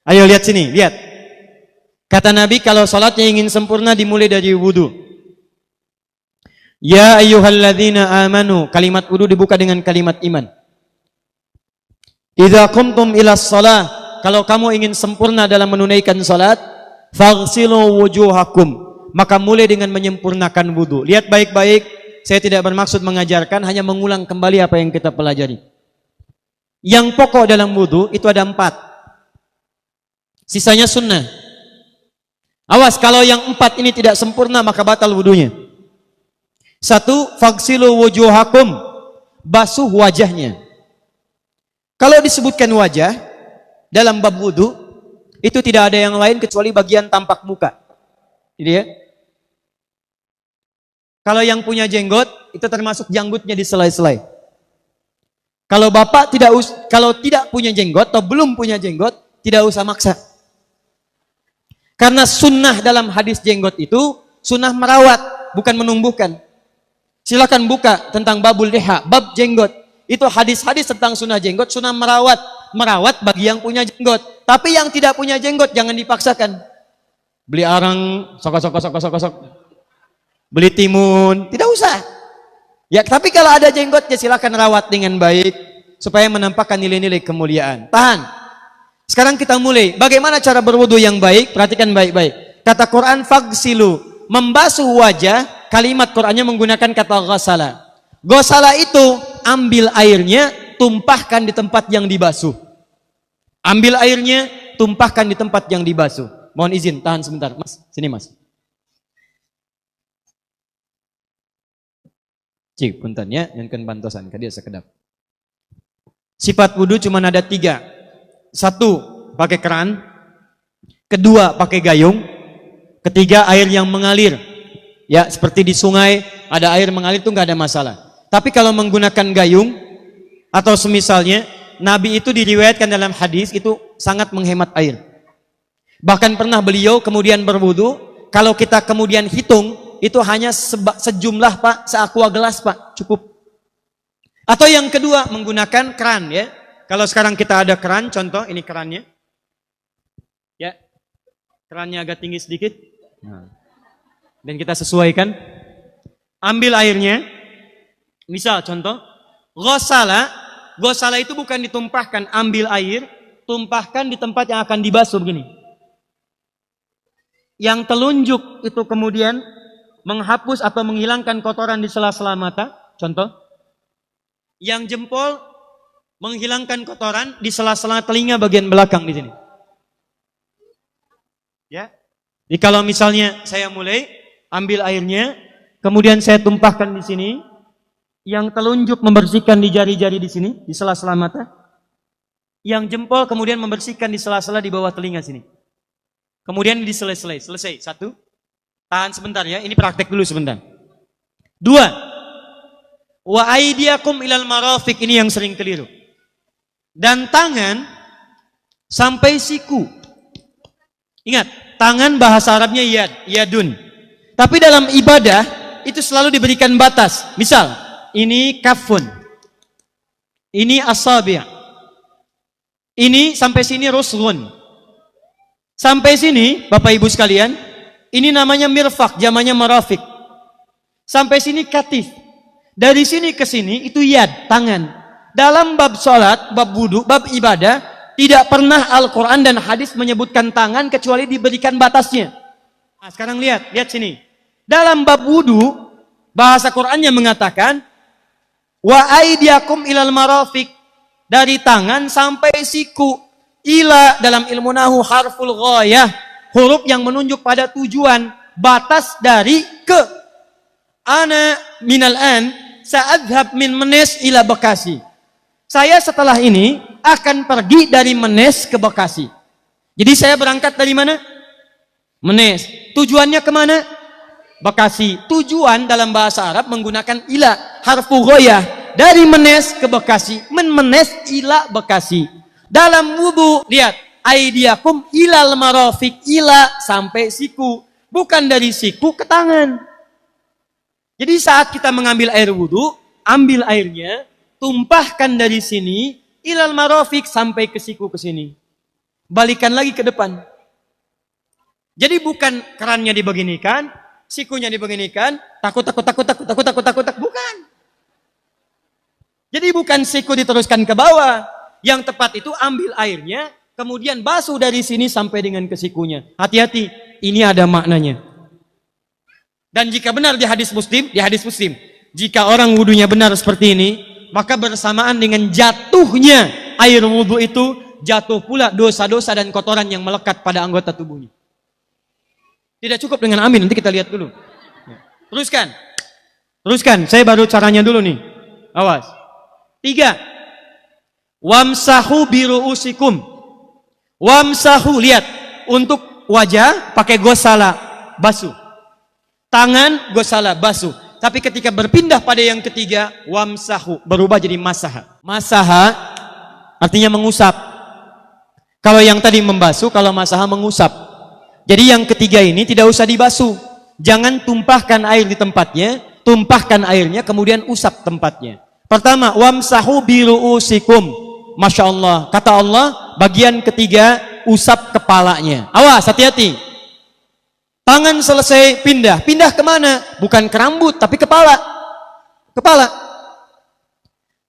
Ayo lihat sini, lihat. Kata Nabi kalau salatnya ingin sempurna dimulai dari wudu. Ya ayyuhalladzina amanu, kalimat wudu dibuka dengan kalimat iman. Idza qumtum ilas shalah, kalau kamu ingin sempurna dalam menunaikan salat, faghsilu wujuhakum, maka mulai dengan menyempurnakan wudu. Lihat baik-baik, saya tidak bermaksud mengajarkan, hanya mengulang kembali apa yang kita pelajari. Yang pokok dalam wudu itu ada 4. Sisanya sunnah. Awas kalau yang 4 ini tidak sempurna maka batal wudunya. 1, faghsilu wujuhakum, basuh wajahnya. Kalau disebutkan wajah dalam bab wudu, itu tidak ada yang lain kecuali bagian tampak muka. Jadi ya. Kalau yang punya jenggot, itu termasuk janggutnya di selai-selai. Kalau bapak kalau tidak punya jenggot atau belum punya jenggot, tidak usah maksa. Karena sunnah dalam hadis jenggot itu sunnah merawat, bukan menumbuhkan. Silakan buka tentang babul liha, bab jenggot. Itu hadis-hadis tentang sunnah jenggot, sunnah merawat bagi yang punya jenggot. Tapi yang tidak punya jenggot jangan dipaksakan. Beli arang, sok. Beli timun, tidak usah. Ya, tapi kalau ada jenggotnya silakan rawat dengan baik supaya menampakkan nilai-nilai kemuliaan. Tahan. Sekarang kita mulai. Bagaimana cara berwudu yang baik? Perhatikan baik-baik. Kata Quran faghsilu, membasuh wajah, kalimat Qurannya menggunakan kata ghasala. Ghasala itu ambil airnya, tumpahkan di tempat yang dibasuh. Ambil airnya, tumpahkan di tempat yang dibasuh. Mohon izin, tahan sebentar. Mas, sini mas. Cik, punten ya, yang kan bantosan, kadia sekedap. Sifat wudu cuma ada 3. 1, pakai keran. 2, pakai gayung. 3, air yang mengalir. Ya, seperti di sungai, ada air mengalir itu nggak ada masalah. Tapi kalau menggunakan gayung, atau semisalnya, Nabi itu diriwayatkan dalam hadis, itu sangat menghemat air. Bahkan pernah beliau kemudian berwudu, kalau kita kemudian hitung, itu hanya sejumlah pak, seaqua gelas pak, cukup. Atau yang kedua, menggunakan keran ya. Kalau sekarang kita ada keran, contoh ini kerannya. Ya, kerannya agak tinggi sedikit. Nah. Dan kita sesuaikan. Ambil airnya. Misal contoh, ghasala itu bukan ditumpahkan, ambil air, tumpahkan di tempat yang akan dibasuh begini. Yang telunjuk itu kemudian menghapus atau menghilangkan kotoran di sela-sela mata, contoh. Yang jempol menghilangkan kotoran di sela-sela telinga bagian belakang di sini. Ya. Jadi kalau misalnya saya mulai ambil airnya, kemudian saya tumpahkan di sini, yang telunjuk membersihkan di jari-jari di sini, di sela-sela mata. Yang jempol kemudian membersihkan di sela-sela di bawah telinga sini. Kemudian di selesai. 1. Tahan sebentar ya, ini praktek dulu sebentar. 2. Wa aidiakum ilal marafiq, ini yang sering keliru. Dan tangan sampai siku. Ingat, tangan bahasa Arabnya yadun. Tapi dalam ibadah itu selalu diberikan batas. Misal, ini kafun. Ini asabi'. Ini sampai sini ruslun. Sampai sini, Bapak Ibu sekalian, ini namanya mirfaq, jamannya marafiq. Sampai sini katif. Dari sini ke sini itu yad, tangan. Dalam bab salat, bab wudu, bab ibadah, tidak pernah Al-Quran dan hadis menyebutkan tangan kecuali diberikan batasnya. Nah, sekarang lihat sini. Dalam bab wudu, bahasa Qurannya mengatakan, wa aidiakum ilal marafiq, dari tangan sampai siku. Ila dalam ilmu nahu harful ghayah, huruf yang menunjuk pada tujuan, batas dari ke. Ana minal an sa'adhab min Menes ila Bekasi. Saya setelah ini akan pergi dari Menes ke Bekasi. Jadi saya berangkat dari mana? Menes. Tujuannya kemana? Bekasi. Tujuan dalam bahasa Arab menggunakan ila, harfu ghayah. Dari Menes ke Bekasi. Menes ila Bekasi. Dalam wudu, lihat, aidiakum ilal marafiq, ila sampai siku, bukan dari siku ke tangan. Jadi saat kita mengambil air wudu, ambil airnya, tumpahkan dari sini ilal marafiq sampai ke siku ke sini. balikan lagi ke depan. Jadi bukan kerannya dibeginikan, sikunya dibeginikan, takut, bukan. Jadi bukan siku diteruskan ke bawah. Yang tepat itu ambil airnya, kemudian basuh dari sini sampai dengan ke sikunya. Hati-hati, ini ada maknanya. Dan jika benar di hadis Muslim, jika orang wudunya benar seperti ini, maka bersamaan dengan jatuhnya air wudu itu, jatuh pula dosa-dosa dan kotoran yang melekat pada anggota tubuhnya. Tidak cukup dengan amin, nanti kita lihat dulu. Teruskan, saya baru caranya dulu nih. Awas. 3. Wamsahu biru'usikum. Wamsahu, lihat. Untuk wajah pakai gosala, basuh. Tangan gosala, basuh. Tapi ketika berpindah pada yang ketiga, wamsahu, berubah jadi masaha. Masaha artinya mengusap. Kalau yang tadi membasuh, kalau masaha mengusap. Jadi yang ketiga ini tidak usah dibasuh. Jangan tumpahkan air di tempatnya, tumpahkan airnya kemudian usap tempatnya. Pertama, wamsahu biru'usikum. Masya Allah, kata Allah, bagian ketiga usap kepalanya. Awas, hati-hati. Tangan selesai pindah kemana? Bukan ke rambut, tapi kepala.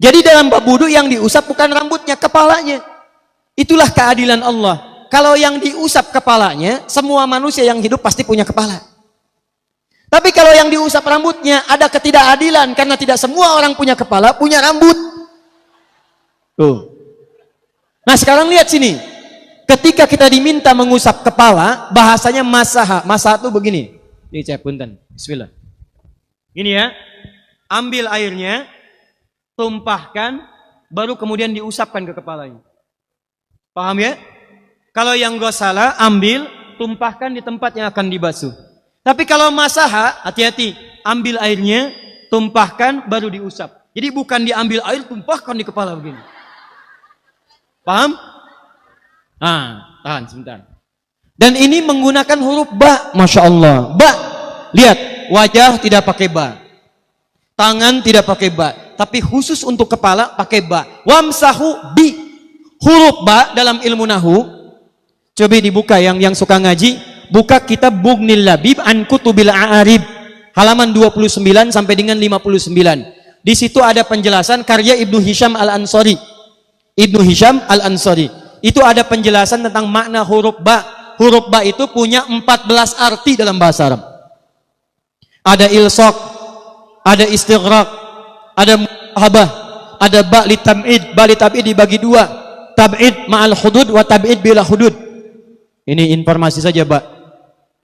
Jadi dalam bab wudu yang diusap bukan rambutnya, kepalanya. Itulah keadilan Allah. Kalau yang diusap kepalanya, semua manusia yang hidup pasti punya kepala. Tapi kalau yang diusap rambutnya, ada ketidakadilan karena tidak semua orang punya kepala, punya rambut. Tuh. Nah sekarang lihat sini. Ketika kita diminta mengusap kepala, bahasanya masaha. Masaha itu begini. Ini saya punten. Bismillah. Ini ya. Ambil airnya, tumpahkan, baru kemudian diusapkan ke kepalanya. Paham ya? Kalau yang gosala, ambil, tumpahkan di tempat yang akan dibasuh. Tapi kalau masaha, hati-hati. Ambil airnya, tumpahkan, baru diusap. Jadi bukan diambil air, tumpahkan di kepala begini. Paham? Nah, tahan sebentar. Dan ini menggunakan huruf ba, Masya Allah. Ba, lihat, wajah tidak pakai ba. Tangan tidak pakai ba. Tapi khusus untuk kepala, pakai ba. Wamsahu bi. Huruf ba dalam ilmu nahu, coba dibuka yang suka ngaji, buka kitab Bughnil Labib an Kutubil A'arib halaman 29 sampai dengan 59. Di situ ada penjelasan karya Ibnu Hisham Al-Ansari. Itu ada penjelasan tentang makna huruf ba. Huruf ba itu punya 14 arti dalam bahasa Arab. Ada ilsaq, ada istighraq, ada muhabah, ada ba li tab'id. Ba li tab'id dibagi dua. Tab'id ma'al hudud wa tab'id bila hudud. Ini informasi saja, Pak.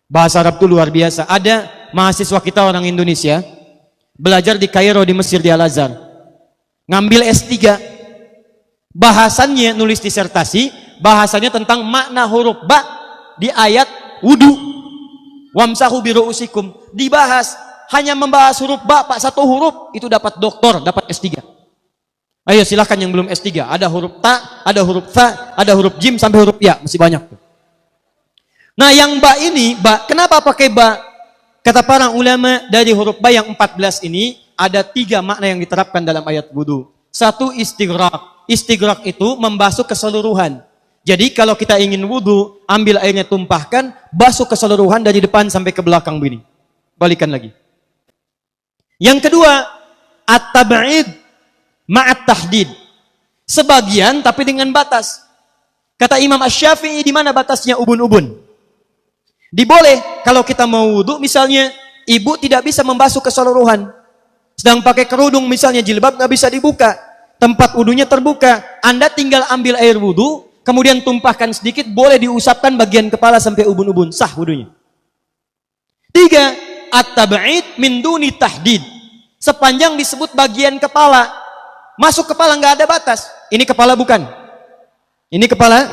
Bahasa Arab itu luar biasa. Ada mahasiswa kita orang Indonesia belajar di Kairo di Mesir di Al-Azhar. Ngambil S3. Bahasannya nulis disertasi, bahasanya tentang makna huruf ba di ayat wudu. Wamsahu biru'usikum. Dibahas, hanya membahas huruf ba, Pak, satu huruf itu dapat doktor, dapat S3. Ayo silahkan yang belum S3. Ada huruf ta, ada huruf fa, ada huruf jim sampai huruf ya, masih banyak tuh. Nah yang ba ini, kenapa pakai ba? Kata para ulama, dari huruf ba yang 14 ini ada 3 makna yang diterapkan dalam ayat wudu. Satu, istighraq. Istighraq itu membasuh keseluruhan. Jadi kalau kita ingin wudu, ambil airnya tumpahkan, basuh keseluruhan dari depan sampai ke belakang begini. Balikan lagi. Yang kedua, at-tab'id ma'at tahdid. Sebagian tapi dengan batas. Kata Imam Asy-Syafi'i, di mana batasnya ubun-ubun? Diboleh kalau kita mau wudu, misalnya ibu tidak bisa membasuh keseluruhan, sedang pakai kerudung misalnya, jilbab nggak bisa dibuka, tempat wudunya terbuka, Anda tinggal ambil air wudu, kemudian tumpahkan sedikit, boleh diusapkan bagian kepala sampai ubun-ubun, sah wudunya. 3, at-tab'id min duni tahdid. Sepanjang disebut bagian kepala, masuk kepala nggak ada batas. Ini kepala bukan? Ini kepala?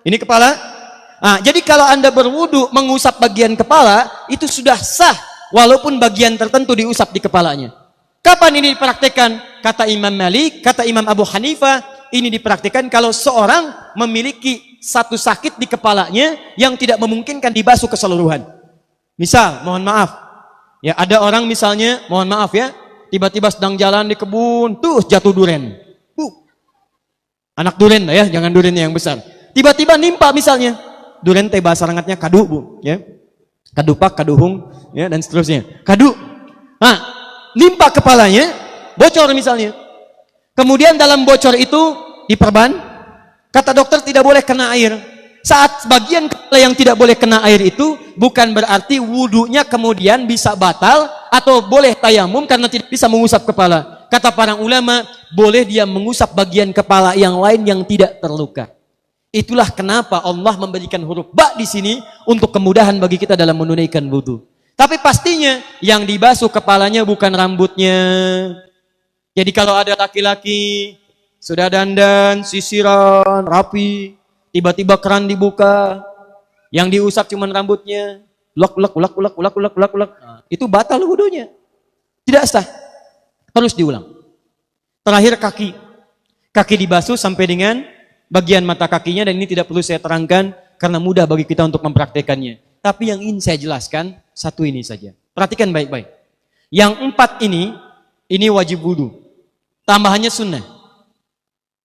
Ini kepala? Nah, jadi kalau Anda berwudu mengusap bagian kepala, itu sudah sah walaupun bagian tertentu diusap di kepalanya. Kapan ini dipraktikkan? Kata Imam Malik, kata Imam Abu Hanifah, ini dipraktikkan kalau seorang memiliki satu sakit di kepalanya yang tidak memungkinkan dibasuh keseluruhan. Misal, mohon maaf, ya ada orang misalnya, mohon maaf ya, tiba-tiba sedang jalan di kebun, tuh jatuh duren. Anak duren lah ya, jangan durennya yang besar. Tiba-tiba nimpa misalnya. Duren teh bahasa rengatnya kadu, Bu, ya. Kadupak, kaduhung, ya, dan seterusnya. Kadu. Nah, nimpa kepalanya, bocor misalnya. Kemudian dalam bocor itu diperban, kata dokter tidak boleh kena air. Saat bagian kepala yang tidak boleh kena air itu bukan berarti wudunya kemudian bisa batal atau boleh tayamum karena tidak bisa mengusap kepala. Kata para ulama, boleh dia mengusap bagian kepala yang lain yang tidak terluka. Itulah kenapa Allah memberikan huruf ba di sini untuk kemudahan bagi kita dalam menunaikan wudu. Tapi pastinya yang dibasuh kepalanya bukan rambutnya. Jadi kalau ada laki-laki sudah dandan, sisiran, rapi, tiba-tiba keran dibuka, yang diusap cuma rambutnya, ulak. Itu batal wudunya. Tidak sah. Harus diulang. Terakhir kaki. Kaki dibasuh sampai dengan bagian mata kakinya, dan ini tidak perlu saya terangkan karena mudah bagi kita untuk mempraktekannya. Tapi yang ingin saya jelaskan satu ini saja. Perhatikan baik-baik. Yang 4 ini wajib wudu. Tambahannya sunnah.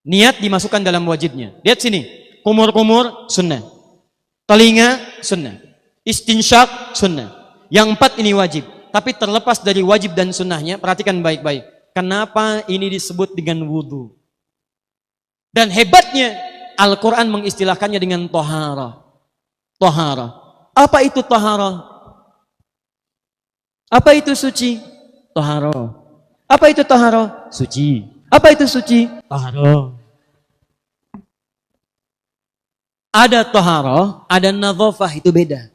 Niat dimasukkan dalam wajibnya. Lihat sini. Kumur-kumur sunnah. Telinga sunnah. Istinsyak sunnah. Yang 4 ini wajib. Tapi terlepas dari wajib dan sunnahnya, perhatikan baik-baik. Kenapa ini disebut dengan wudu? Dan hebatnya Al-Quran mengistilahkannya dengan tohara. Tohara. Apa itu tohara? Apa itu suci? Tohara. Apa itu tohara? Suci. Apa itu suci? Tohara. Ada tohara, ada nadhafah, itu beda.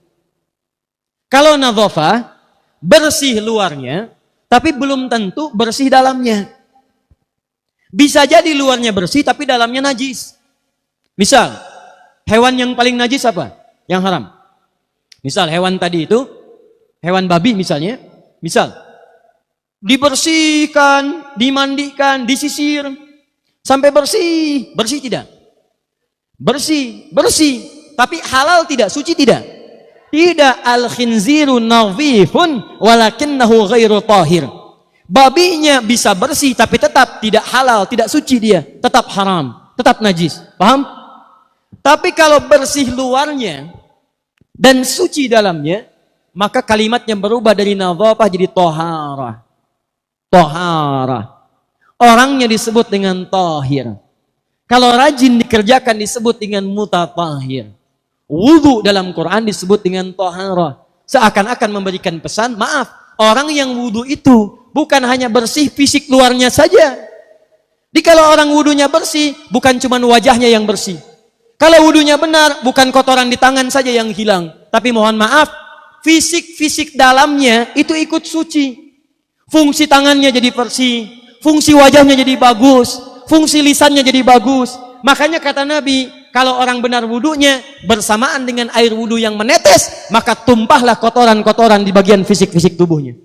Kalau nadhafah, bersih luarnya, tapi belum tentu bersih dalamnya. Bisa jadi luarnya bersih tapi dalamnya najis. Misal, hewan yang paling najis apa? Yang haram. Misal hewan tadi itu, hewan babi misalnya, misal dibersihkan, dimandikan, disisir sampai bersih. Bersih tidak? Bersih, bersih. Tapi halal tidak? Suci tidak? Tidak. Al-khinziru nadhifun walakinnahu ghairu tahir. Babinya bisa bersih tapi tetap tidak halal, tidak suci dia, tetap haram, tetap najis. Paham? Tapi kalau bersih luarnya dan suci dalamnya, maka kalimatnya berubah dari nadhafah jadi tohara. Tohara. Orangnya disebut dengan tahir. Kalau rajin dikerjakan disebut dengan mutatahhir. Wudu dalam Quran disebut dengan tohara. Seakan-akan memberikan pesan, maaf, orang yang wudu itu bukan hanya bersih fisik luarnya saja. Jadi kalau orang wudunya bersih, bukan cuma wajahnya yang bersih. Kalau wudunya benar, bukan kotoran di tangan saja yang hilang. Tapi mohon maaf, fisik-fisik dalamnya itu ikut suci. Fungsi tangannya jadi bersih, fungsi wajahnya jadi bagus, fungsi lisannya jadi bagus. Makanya kata Nabi, kalau orang benar wudunya bersamaan dengan air wudu yang menetes, maka tumpahlah kotoran-kotoran di bagian fisik-fisik tubuhnya.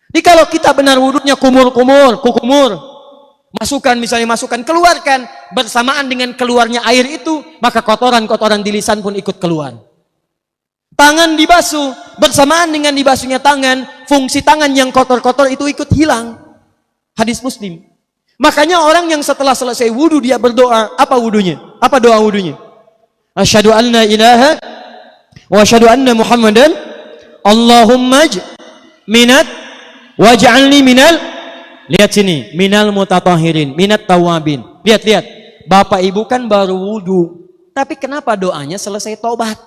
Jadi kalau kita benar wudunya kumur-kumur, kukumur, masukkan misalnya, masukkan, keluarkan, bersamaan dengan keluarnya air itu, maka kotoran-kotoran di lisan pun ikut keluar. Tangan dibasuh, bersamaan dengan dibasuhnya tangan, fungsi tangan yang kotor-kotor itu ikut hilang. Hadis Muslim. Makanya orang yang setelah selesai wudu dia berdoa, apa wudunya? Apa doa wudunya? Asyhadu an la ilaha wa asyhadu anna Muhammadan Allahumma minat waj'alni minal, lihat sini, minal mutatahhirin, minat tawabin. Lihat. Bapak Ibu kan baru wudu, tapi kenapa doanya selesai taubat?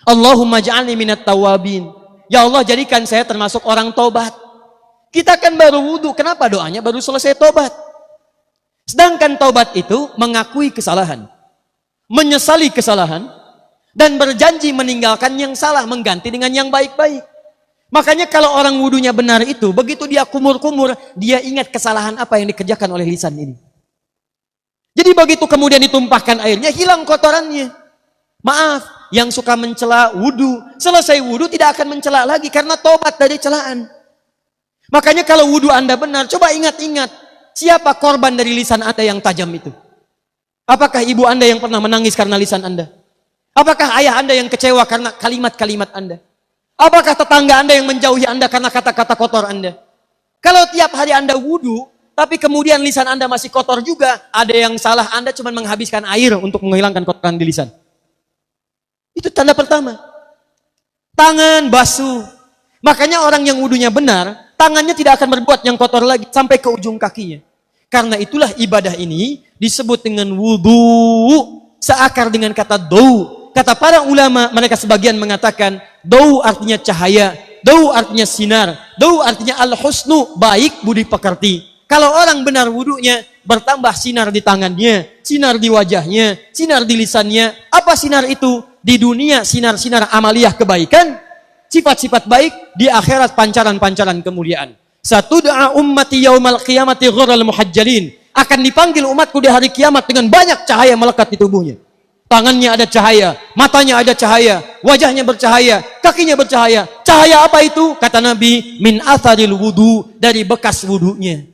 Allahumma ja'alni minat tawabin. Ya Allah, jadikan saya termasuk orang taubat. Kita kan baru wudu, kenapa doanya baru selesai taubat? Sedangkan taubat itu mengakui kesalahan, menyesali kesalahan, dan berjanji meninggalkan yang salah, mengganti dengan yang baik-baik. Makanya kalau orang wudunya benar itu, begitu dia kumur-kumur, dia ingat kesalahan apa yang dikerjakan oleh lisan ini. Jadi begitu kemudian ditumpahkan airnya, hilang kotorannya. Maaf, yang suka mencela wudu, selesai wudu tidak akan mencela lagi karena tobat dari celaan. Makanya kalau wudu Anda benar, coba ingat-ingat, siapa korban dari lisan Anda yang tajam itu? Apakah ibu Anda yang pernah menangis karena lisan Anda? Apakah ayah Anda yang kecewa karena kalimat-kalimat Anda? Apakah tetangga Anda yang menjauhi Anda karena kata-kata kotor Anda? Kalau tiap hari Anda wudu, tapi kemudian lisan Anda masih kotor juga, ada yang salah, Anda cuma menghabiskan air untuk menghilangkan kotoran di lisan. Itu tanda pertama. Tangan basuh. Makanya orang yang wudunya benar, tangannya tidak akan berbuat yang kotor lagi sampai ke ujung kakinya. Karena itulah ibadah ini disebut dengan wudu, seakar dengan kata dau. Kata para ulama, mereka sebagian mengatakan dau artinya cahaya, dau artinya sinar, dau artinya al-husnu, baik budi pekerti. Kalau orang benar wudunya, bertambah sinar di tangannya, sinar di wajahnya, sinar di lisannya. Apa sinar itu? Di dunia sinar-sinar amaliyah kebaikan, sifat-sifat baik, di akhirat pancaran-pancaran kemuliaan. Satud'a ummati yaumal qiyamati ghurral muhajjalin. Akan dipanggil umatku di hari kiamat dengan banyak cahaya melekat di tubuhnya. Tangannya ada cahaya, matanya ada cahaya, wajahnya bercahaya, kakinya bercahaya. Cahaya apa itu? Kata Nabi, min atharil wudu, dari bekas wudunya.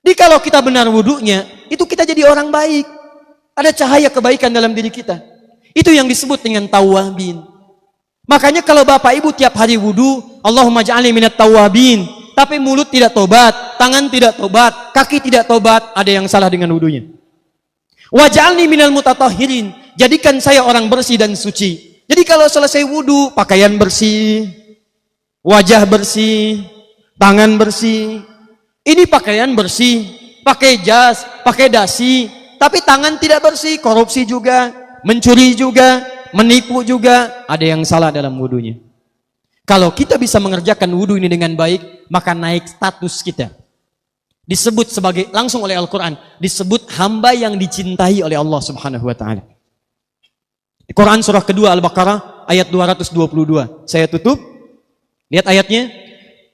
Jadi kalau kita benar wudunya, itu kita jadi orang baik. Ada cahaya kebaikan dalam diri kita. Itu yang disebut dengan tawwabin. Makanya kalau bapak ibu tiap hari wudu, Allahumma ja'alni minat tawwabin. Tapi mulut tidak tobat, tangan tidak tobat, kaki tidak tobat, ada yang salah dengan wudunya. Waj'alni minal mutatahhirin. Jadikan saya orang bersih dan suci. Jadi kalau selesai wudu, pakaian bersih, wajah bersih, tangan bersih. Ini pakaian bersih, pakai jas, pakai dasi, tapi tangan tidak bersih, korupsi juga, mencuri juga, menipu juga, ada yang salah dalam wudunya. Kalau kita bisa mengerjakan wudu ini dengan baik, maka naik status kita. Disebut sebagai, langsung oleh Al-Quran, disebut hamba yang dicintai oleh Allah Subhanahu wa ta'ala. Di Quran surah kedua Al-Baqarah ayat 222. Saya tutup. Lihat ayatnya.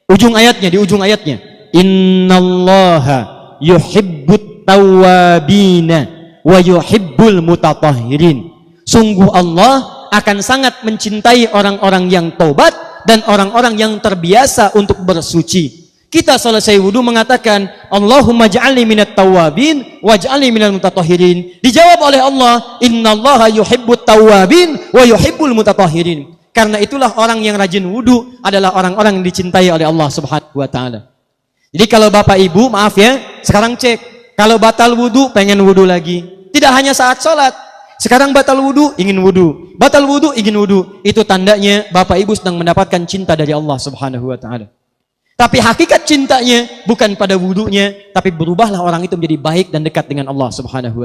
Di ujung ayatnya. Innallaha yuhibbut tawwabina wa yuhibbul mutatahhirin. Sungguh Allah akan sangat mencintai orang-orang yang tobat dan orang-orang yang terbiasa untuk bersuci. Kita selesai wudu mengatakan Allahumma ja'alni minat tawwabin waj'alni minal mutatahhirin. Dijawab oleh Allah, innallaha yuhibbut tawwabin wa yuhibbul mutatahhirin. Karena itulah orang yang rajin wudu adalah orang-orang yang dicintai oleh Allah Subhanahu wa taala. Jadi kalau bapak ibu, maaf ya, sekarang cek. Kalau batal wudu, pengen wudu lagi. Tidak hanya saat sholat. Sekarang batal wudu, ingin wudu. Batal wudu, ingin wudu. Itu tandanya bapak ibu sedang mendapatkan cinta dari Allah Subhanahu wa ta'ala. Tapi hakikat cintanya bukan pada wudunya, tapi berubahlah orang itu menjadi baik dan dekat dengan Allah Subhanahu wa ta'ala.